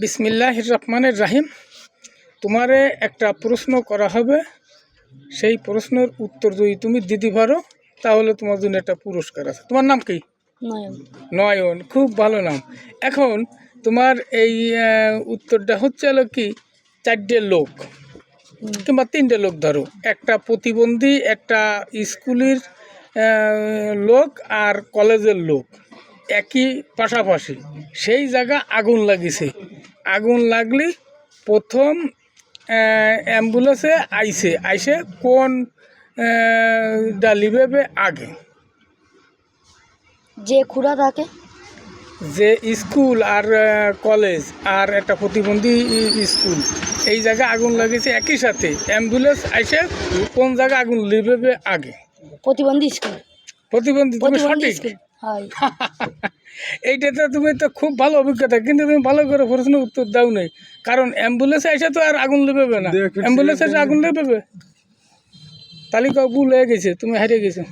বিসমিল্লাহির রহমানির রহিম। তোমারে একটা প্রশ্ন করা হবে, সেই প্রশ্নের উত্তর যদি তুমি দিতে পারো তাহলে তোমার জন্য একটা পুরস্কার আছে। তোমার নাম কি? নয়ন। নয়ন, খুব ভালো নাম। এখন তোমার এই উত্তরটা হচ্ছে হলো কি, 4টে লোক কিংবা 3টে লোক ধরো, একটা প্রতিবন্ধী, একটা স্কুলের লোক আর কলেজের লোক, একই পাশাপাশি সেই জায়গা আগুন লাগিছে। আগুন লাগলে প্রথম অ্যাম্বুলেন্সে আইসে কোন লিবেবে আগে? যে খুঁড়া থাকে, যে স্কুল আর কলেজ আর একটা প্রতিবন্ধী স্কুল, এই জায়গায় আগুন লাগিয়েছে একই সাথে, অ্যাম্বুলেন্স আইসে কোন জায়গায় আগুন লিবেবে আগে? প্রতিবন্ধী স্কুল। প্রতিবন্ধী। তুমি সঠিক। স্কুল হয়। এইটাতে তুমি তো খুব ভালো অভিজ্ঞতা, কিন্তু তুমি ভালো করে প্রশ্নের উত্তর দাও নাই। কারণ অ্যাম্বুলেন্সে এসে তো আর আগুন লিবেবে না, অ্যাম্বুলেন্সে এসে আগুন লিবেবে। তালিকা ভুল হয়ে গেছে, তুমি হারিয়ে গেছো।